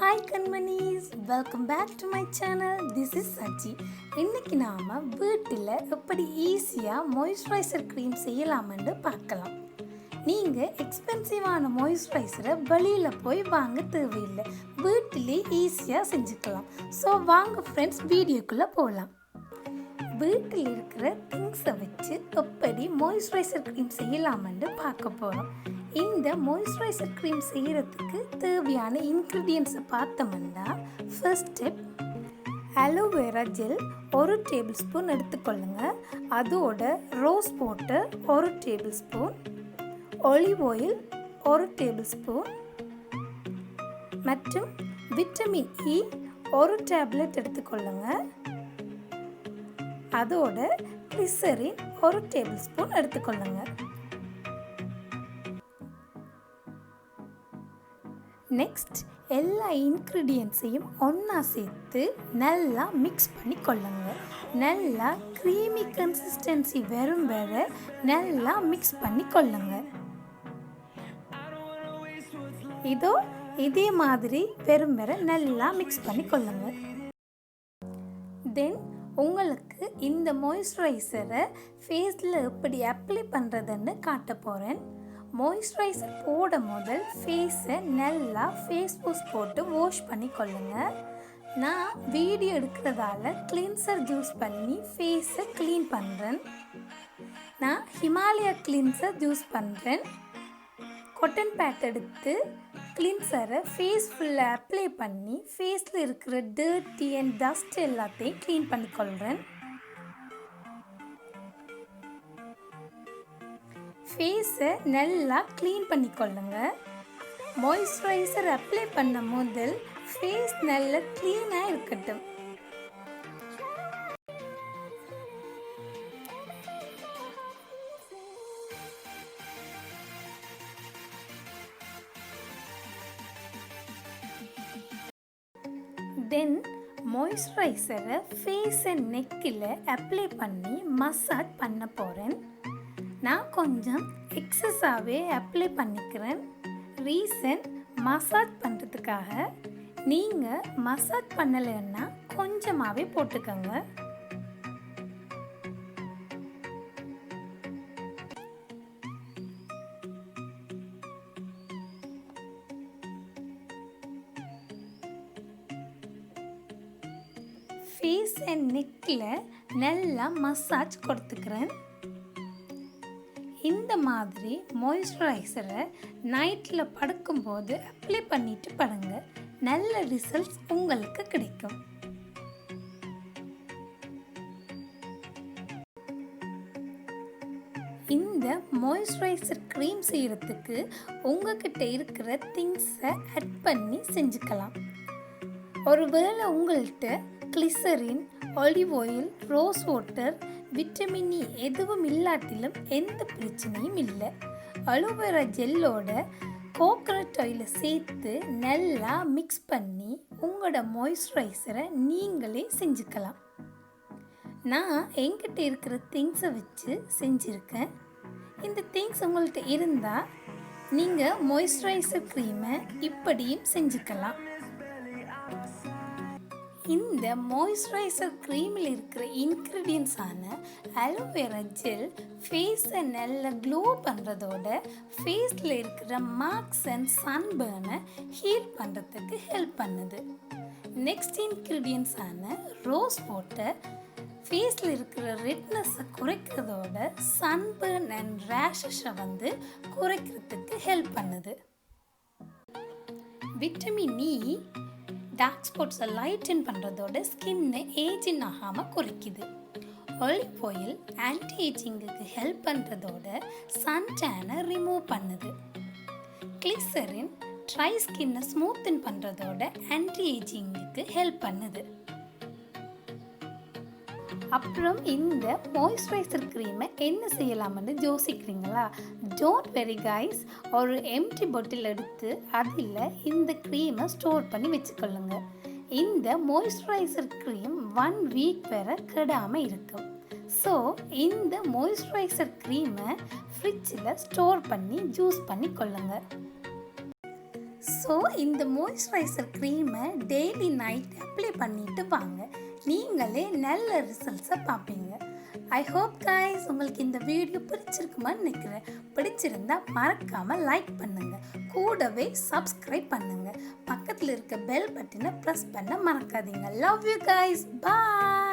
Hi கண்மணிஸ், welcome back to my channel. This is Sachi. இன்றைக்கி நாம் வீட்டில் எப்படி ஈஸியாக மாய்ஸ்சரைசர் க்ரீம் செய்யலாமென்று பார்க்கலாம். நீங்கள் எக்ஸ்பென்சிவான மாய்ஸ்சரைசரை வெளியில் போய் வாங்க தேவையில்லை, வீட்டிலே ஈஸியாக செஞ்சுக்கலாம். ஸோ வாங்க ஃப்ரெண்ட்ஸ், வீடியோக்குள்ளே போகலாம். வீட்டில் இருக்கிற திங்ஸை வச்சு எப்படி மாய்ஸ்சரைசர் க்ரீம் செய்யலாமென்று பார்க்க போகிறோம். இந்த மாய்ஸ்சரைசர் க்ரீம் செய்கிறதுக்கு தேவையான இன்க்ரீடியன்ட்ஸை பார்த்தோம்னா, first step aloe vera gel 1 table spoon எடுத்துக்கொள்ளுங்க. அதோட rose water 1 table spoon, olive oil 1 table spoon மற்றும் விட்டமின் இ 1 டேப்லெட் எடுத்துக்கொள்ளுங்க. அதோட கிளிசரின் 1 டேபிள் ஸ்பூன் எடுத்துக்கொள்ளுங்க. நெக்ஸ்ட் எல்லா இன்க்ரீடியன்ட்ஸையும் ஒன்றா சேர்த்து நல்லா மிக்ஸ் பண்ணி கொள்ளுங்க. நல்லா க்ரீமி கன்சிஸ்டன்சி வரும் வரை நல்லா மிக்ஸ் பண்ணி கொள்ளுங்க. இதே மாதிரி வெறும் வரை நல்லா மிக்ஸ் பண்ணி கொள்ளுங்க. தென் உங்களுக்கு இந்த மாய்ஸ்சரைசரை ஃபேஸில் எப்படி அப்ளை பண்ணுறதுன்னு காட்ட போகிறேன். மாய்ஸ்சரைசர் போட முதல் ஃபேஸை நல்லா ஃபேஸ் வாஷ் போட்டு வாஷ் பண்ணி கொள்ளுங்க. நான் வீடியோ எடுக்கிறதால கிளீன்சர் யூஸ் பண்ணி ஃபேஸை க்ளீன் பண்ணுறேன். நான் ஹிமாலயா கிளீன்சர் யூஸ் பண்ணுறேன். காட்டன் பேட் எடுத்து கிளீன்சரை ஃபேஸ் ஃபுல்லாக அப்ளை பண்ணி ஃபேஸில் இருக்கிற டர்ட்டி அண்ட் டஸ்ட் எல்லாத்தையும் க்ளீன் பண்ணிக்கொள்கிறேன். ஃபேஸை நல்லா க்ளீன் பண்ணிக்கொள்ளுங்க. மாய்ஸ்சரைசர் அப்ளை பண்ண முதல் ஃபேஸ் நல்லா க்ளீனாக இருக்கட்டும். தென் மாய்ஸ்சரைசரை ஃபேஸ் அண்ட் நெக்கில் அப்ளை பண்ணி மசாஜ் பண்ண போகிறேன். நான் கொஞ்சம் எக்ஸஸாகவே அப்ளை பண்ணிக்கிறேன். ரீசன் மசாஜ் பண்ணுறதுக்காக. நீங்கள் மசாஜ் பண்ணலைன்னா கொஞ்சமாகவே போட்டுக்கோங்க. ஃபேஸ் அண்ட் நெக்கில் நல்லா மசாஜ் கொடுத்துக்கிறேன். இந்த மாதிரி மாய்ஸ்சரைசரை நைட்டில் படுக்கும்போது அப்ளை பண்ணிட்டு படுங்க. நல்ல ரிசல்ட்ஸ் உங்களுக்கு கிடைக்கும். இந்த மாய்ஸ்சரைசர் க்ரீம் செய்கிறதுக்கு உங்ககிட்ட இருக்கிற திங்ஸை ஆட் பண்ணி செஞ்சுக்கலாம். ஒருவேளை உங்கள்கிட்ட glycerine, olive oil, rose water, vitamin E எதுவும் இல்லாட்டிலும் எந்த பிரச்சனையும் இல்லை. aloe vera ஜெல்லோட கோகனட் ஆயிலை சேர்த்து நல்லா மிக்ஸ் பண்ணி உங்களோட மாய்ஸ்சரைசரை நீங்களே செஞ்சுக்கலாம். நான் என்கிட்ட இருக்கிற திங்ஸை வச்சு செஞ்சுருக்கேன். இந்த திங்ஸ் உங்கள்கிட்ட இருந்தால் நீங்கள் மாய்ஸ்சரைசர் க்ரீமை இப்படியும் செஞ்சுக்கலாம். இந்த மாய்ஸ்சரைசர் க்ரீமில் இருக்கிற இன்க்ரீடியன்ஸான aloe vera ஜெல் ஃபேஸை நல்லா க்ளோ பண்ணுறதோட ஃபேஸில் இருக்கிற மார்க்ஸ் அண்ட் சன்பர்னை ஹீல் பண்ணுறதுக்கு ஹெல்ப் பண்ணுது. நெக்ஸ்ட் இன்க்ரீடியன்ஸான ரோஸ் வாட்டர் ஃபேஸில் இருக்கிற ரெட்னஸை குறைக்கிறதோட சன்பர்ன் அண்ட் ரேஷஸை குறைக்கிறதுக்கு ஹெல்ப் பண்ணுது. விட்டமின் இ டார்க் ஸ்பாட்ஸை லைட்டன் பண்ணுறதோட ஸ்கின்னை ஏஜின் ஆகாமல் குறைக்குது. ஆலிவ் ஆயில் ஆன்டி ஏஜிங்குக்கு ஹெல்ப் பண்ணுறதோட சன் டேனை ரிமூவ் பண்ணுது. கிளிசரின் ட்ரை ஸ்கின்னை ஸ்மூத்தன் பண்ணுறதோட ஆன்டி ஏஜிங்குக்கு ஹெல்ப் பண்ணுது. அப்புறம் இந்த மாய்ஸ்சரைசர் க்ரீமை என்ன செய்யலாம்னு யோசிக்கிறீங்களா? டோன்ட் வெரி கைஸ், ஒரு எம்டி பாட்டில் எடுத்து அதில் இந்த க்ரீமை ஸ்டோர் பண்ணி வச்சுக்கொள்ளுங்க. இந்த மாய்ஸ்சரைசர் க்ரீம் 1 வீக் வரை கெடாமல் இருக்கும். ஸோ இந்த மாய்ஸ்சரைசர் க்ரீமை ஃப்ரிட்ஜில் ஸ்டோர் பண்ணி யூஸ் பண்ணி கொள்ளுங்க. ஸோ இந்த மாய்ஸ்சரைசர் க்ரீமை டெய்லி நைட் அப்ளை பண்ணிட்டு வாங்க, நீங்களே நல்ல ரிசல்ட்ஸை பார்ப்பீங்க. ஐ ஹோப் கைஸ் உங்களுக்கு இந்த வீடியோ பிடிச்சிருக்குமான்னு நினைக்கிறேன். பிடிச்சிருந்தா மறக்காமல் லைக் பண்ணுங்கள், கூடவே சப்ஸ்கிரைப் பண்ணுங்கள், பக்கத்தில் இருக்க பெல் பட்டனை ப்ரெஸ் பண்ண மறக்காதீங்க. Love you guys, bye.